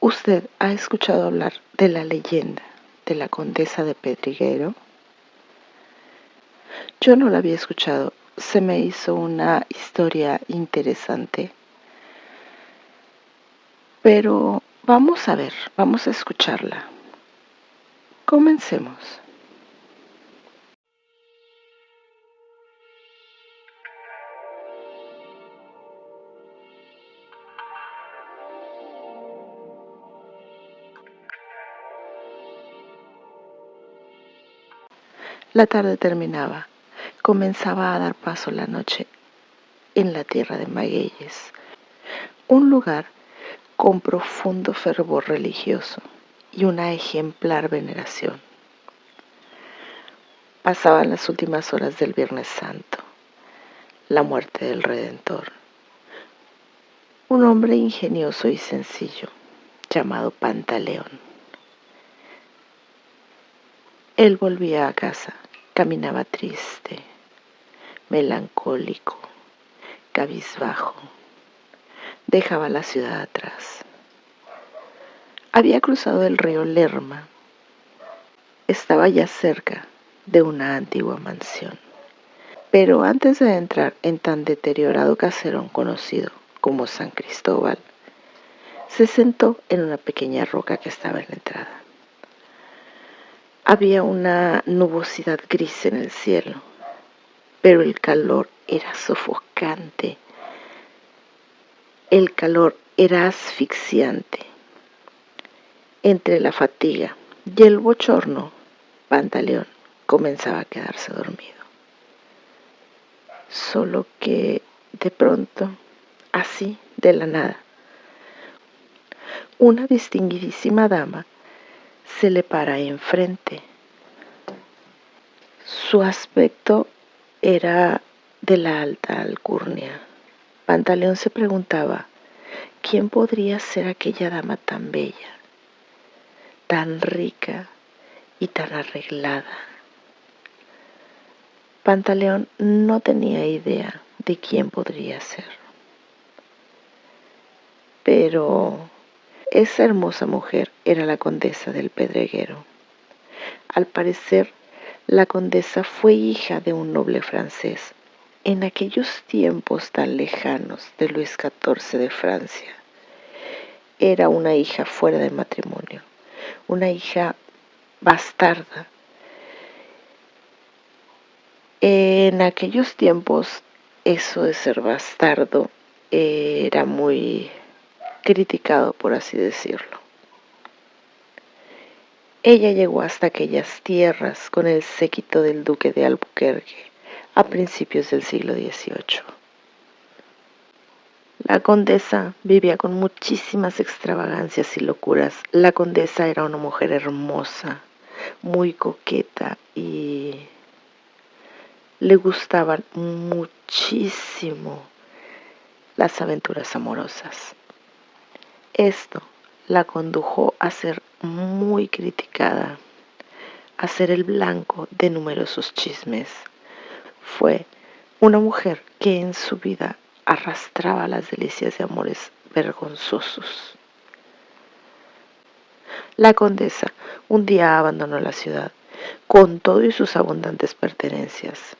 ¿Usted ha escuchado hablar de la leyenda de la condesa de Pedreguero? Yo no la había escuchado. Se me hizo una historia interesante. Pero vamos a ver, vamos a escucharla. Comencemos. La tarde terminaba. Comenzaba a dar paso la noche en la tierra de Magueyes, un lugar con profundo fervor religioso y una ejemplar veneración. Pasaban las últimas horas del Viernes Santo, la muerte del Redentor. Un hombre ingenioso y sencillo, llamado Pantaleón. Él volvía a casa, caminaba triste, melancólico, cabizbajo. Dejaba la ciudad atrás. Había cruzado el río Lerma. Estaba ya cerca de una antigua mansión. Pero antes de entrar en tan deteriorado caserón conocido como San Cristóbal, se sentó en una pequeña roca que estaba en la entrada. Había una nubosidad gris en el cielo, pero el calor era sofocante. El calor era asfixiante. Entre la fatiga y el bochorno, Pantaleón comenzaba a quedarse dormido. Solo que de pronto, así de la nada, una distinguidísima dama se le para enfrente. Su aspecto era de la alta alcurnia. Pantaleón se preguntaba quién podría ser aquella dama tan bella, tan rica y tan arreglada. Pantaleón no tenía idea de quién podría ser. Pero esa hermosa mujer era la condesa del Pedreguero. Al parecer, la condesa fue hija de un noble francés en aquellos tiempos tan lejanos de Luis XIV de Francia. Era una hija fuera de matrimonio, una hija bastarda. En aquellos tiempos, eso de ser bastardo era muy criticado, por así decirlo. Ella llegó hasta aquellas tierras con el séquito del duque de Albuquerque a principios del siglo XVIII. La condesa vivía con muchísimas extravagancias y locuras. La condesa era una mujer hermosa, muy coqueta y le gustaban muchísimo las aventuras amorosas. Esto la condujo a ser muy criticada, a ser el blanco de numerosos chismes. Fue una mujer que en su vida arrastraba las delicias de amores vergonzosos. La condesa un día abandonó la ciudad con todo y sus abundantes pertenencias,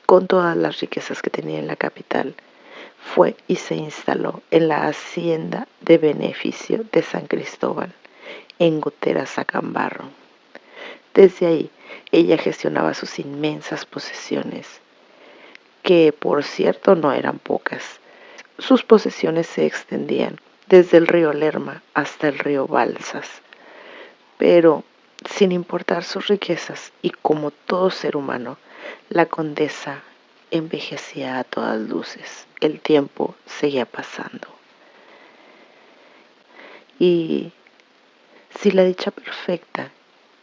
con todas las riquezas que tenía en la capital. Fue y se instaló en la hacienda de beneficio de San Cristóbal, en Gotera Sacambarro. Desde ahí, ella gestionaba sus inmensas posesiones, que por cierto no eran pocas. Sus posesiones se extendían desde el río Lerma hasta el río Balsas, pero sin importar sus riquezas y como todo ser humano, la condesa envejecía a todas luces. El tiempo seguía pasando. Y si la dicha perfecta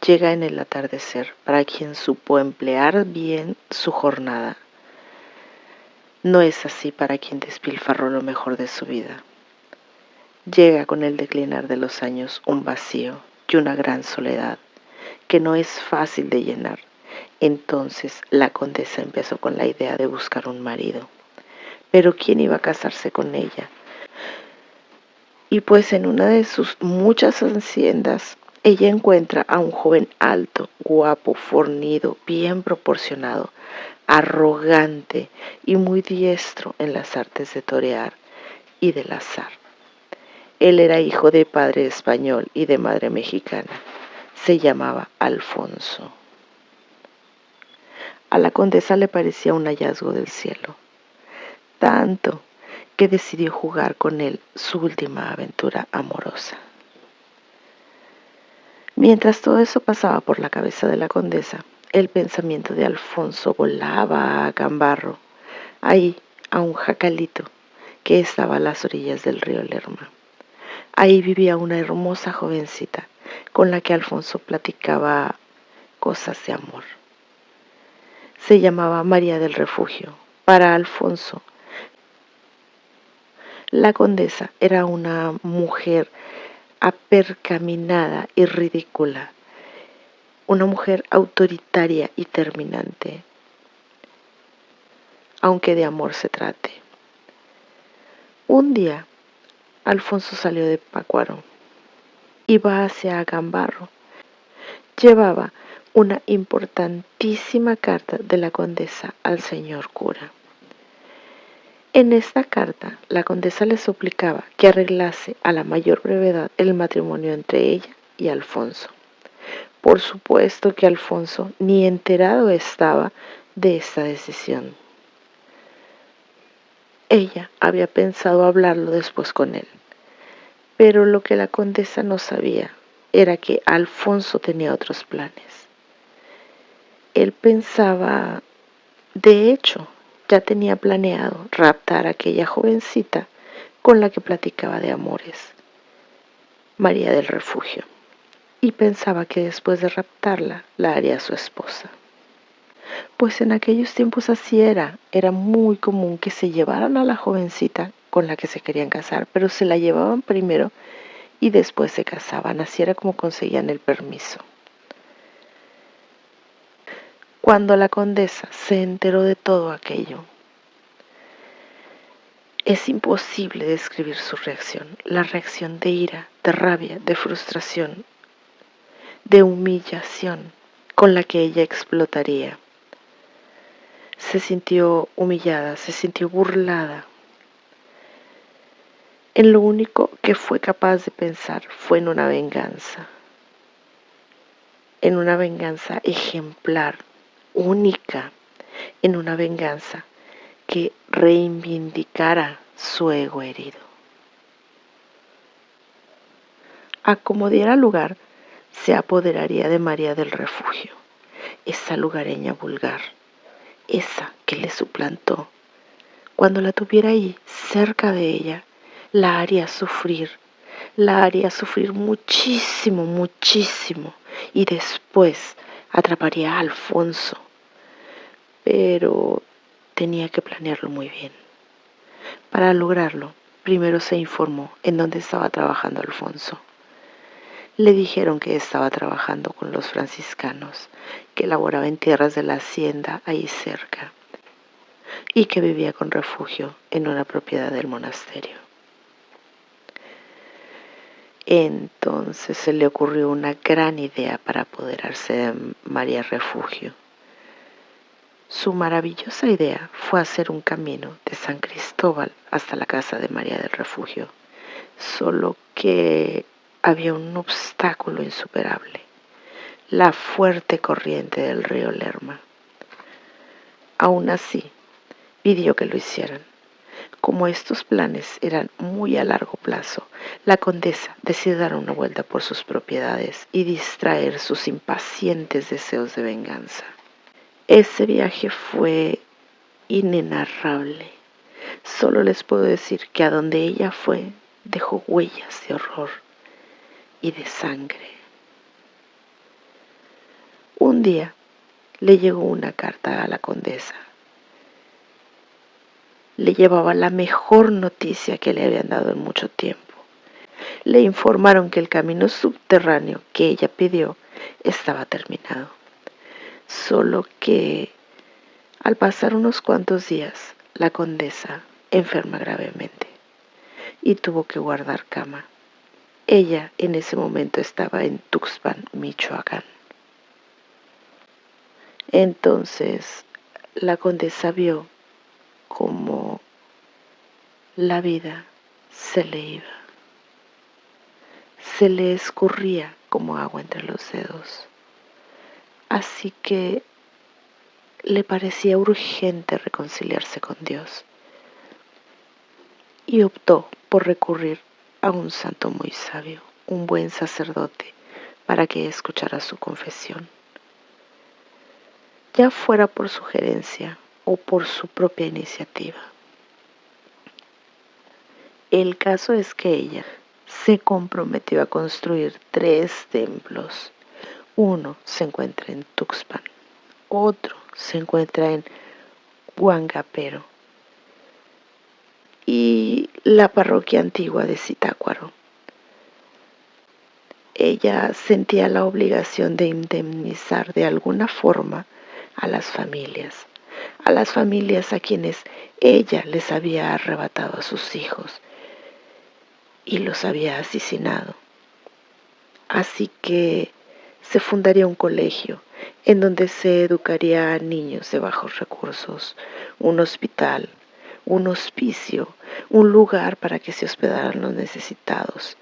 llega en el atardecer para quien supo emplear bien su jornada, no es así para quien despilfarró lo mejor de su vida. Llega con el declinar de los años un vacío y una gran soledad que no es fácil de llenar. Entonces la condesa empezó con la idea de buscar un marido. Pero ¿quién iba a casarse con ella? Y pues en una de sus muchas haciendas, ella encuentra a un joven alto, guapo, fornido, bien proporcionado, arrogante y muy diestro en las artes de torear y del azar. Él era hijo de padre español y de madre mexicana. Se llamaba Alfonso. A la condesa le parecía un hallazgo del cielo, tanto que decidió jugar con él su última aventura amorosa. Mientras todo eso pasaba por la cabeza de la condesa, el pensamiento de Alfonso volaba a Gambarro, ahí a un jacalito que estaba a las orillas del río Lerma. Ahí vivía una hermosa jovencita con la que Alfonso platicaba cosas de amor. Se llamaba María del Refugio. Para Alfonso, la condesa era una mujer apercaminada y ridícula, una mujer autoritaria y terminante, aunque de amor se trate. Un día, Alfonso salió de Pácuaro. Iba hacia Agambarro. Llevaba una importantísima carta de la condesa al señor cura. En esta carta, la condesa le suplicaba que arreglase a la mayor brevedad el matrimonio entre ella y Alfonso. Por supuesto que Alfonso ni enterado estaba de esta decisión. Ella había pensado hablarlo después con él, pero lo que la condesa no sabía era que Alfonso tenía otros planes. Él pensaba, de hecho, ya tenía planeado raptar a aquella jovencita con la que platicaba de amores, María del Refugio, y pensaba que después de raptarla la haría su esposa. Pues en aquellos tiempos así era muy común que se llevaran a la jovencita con la que se querían casar, pero se la llevaban primero y después se casaban, así era como conseguían el permiso. Cuando la condesa se enteró de todo aquello, es imposible describir su reacción, la reacción de ira, de rabia, de frustración, de humillación con la que ella explotaría. Se sintió humillada, se sintió burlada. En lo único que fue capaz de pensar fue en una venganza ejemplar, única, en una venganza que reivindicara su ego herido. A como diera lugar, se apoderaría de María del Refugio, esa lugareña vulgar, esa que le suplantó. Cuando la tuviera ahí, cerca de ella, la haría sufrir muchísimo, muchísimo, y después atraparía a Alfonso. Pero tenía que planearlo muy bien. Para lograrlo, primero se informó en dónde estaba trabajando Alfonso. Le dijeron que estaba trabajando con los franciscanos, que laboraba en tierras de la hacienda ahí cerca y que vivía con refugio en una propiedad del monasterio. Entonces se le ocurrió una gran idea para apoderarse de María Refugio. Su maravillosa idea fue hacer un camino de San Cristóbal hasta la casa de María del Refugio, solo que había un obstáculo insuperable, la fuerte corriente del río Lerma. Aún así, pidió que lo hicieran. Como estos planes eran muy a largo plazo, la condesa decidió dar una vuelta por sus propiedades y distraer sus impacientes deseos de venganza. Ese viaje fue inenarrable. Solo les puedo decir que a donde ella fue dejó huellas de horror y de sangre. Un día le llegó una carta a la condesa. Le llevaba la mejor noticia que le habían dado en mucho tiempo. Le informaron que el camino subterráneo que ella pidió estaba terminado. Solo que al pasar unos cuantos días, la condesa enferma gravemente. y tuvo que guardar cama. Ella en ese momento estaba en Tuxpan, Michoacán. Entonces la condesa vio como la vida se le iba, se le escurría como agua entre los dedos. Así que le parecía urgente reconciliarse con Dios y optó por recurrir a un santo muy sabio, un buen sacerdote, para que escuchara su confesión. Ya fuera por sugerencia o por su propia iniciativa. El caso es que ella se comprometió a construir 3 templos. Uno se encuentra en Tuxpan, otro se encuentra en Huangapero y la parroquia antigua de Zitácuaro. Ella sentía la obligación de indemnizar de alguna forma a las familias a quienes ella les había arrebatado a sus hijos y los había asesinado. Así que se fundaría un colegio en donde se educaría a niños de bajos recursos, un hospital, un hospicio, un lugar para que se hospedaran los necesitados,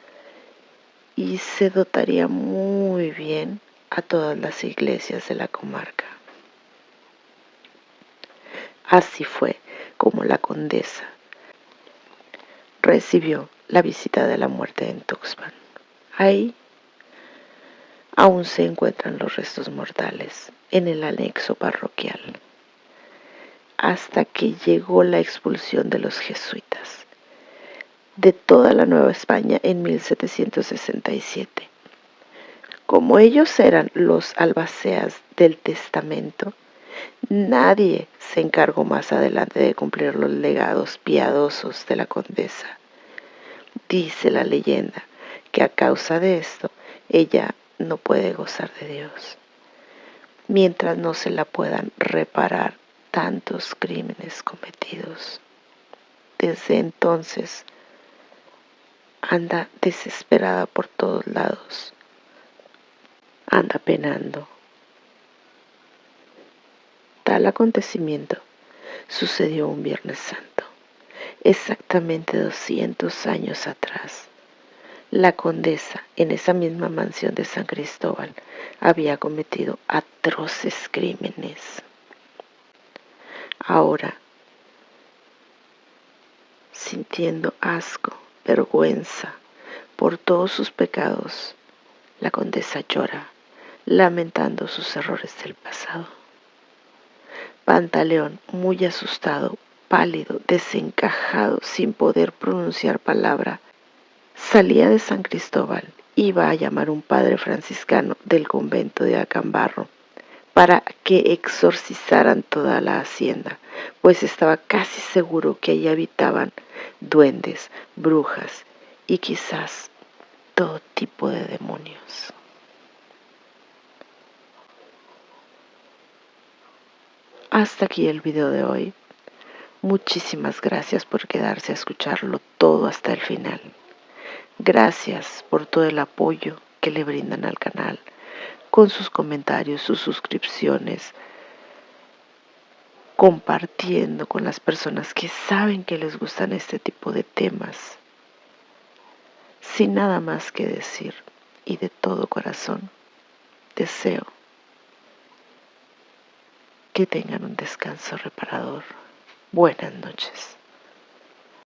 y se dotaría muy bien a todas las iglesias de la comarca. Así fue como la condesa recibió la visita de la muerte en Tuxpan. Ahí aún se encuentran los restos mortales en el anexo parroquial, hasta que llegó la expulsión de los jesuitas de toda la Nueva España en 1767. Como ellos eran los albaceas del testamento, nadie se encargó más adelante de cumplir los legados piadosos de la condesa. Dice la leyenda que a causa de esto, ella no puede gozar de Dios, mientras no se la puedan reparar tantos crímenes cometidos. Desde entonces anda desesperada por todos lados, anda penando. Tal acontecimiento sucedió un Viernes Santo, exactamente 200 años atrás. La condesa, en esa misma mansión de San Cristóbal, había cometido atroces crímenes. Ahora, sintiendo asco, vergüenza por todos sus pecados, la condesa llora, lamentando sus errores del pasado. Pantaleón, muy asustado, pálido, desencajado, sin poder pronunciar palabra, salía de San Cristóbal. Iba a llamar un padre franciscano del convento de Acambarro para que exorcizaran toda la hacienda, pues estaba casi seguro que allí habitaban duendes, brujas y quizás todo tipo de demonios. Hasta aquí el video de hoy. Muchísimas gracias por quedarse a escucharlo todo hasta el final. Gracias por todo el apoyo que le brindan al canal, con sus comentarios, sus suscripciones, compartiendo con las personas que saben que les gustan este tipo de temas. Sin nada más que decir y de todo corazón, deseo que tengan un descanso reparador. Buenas noches.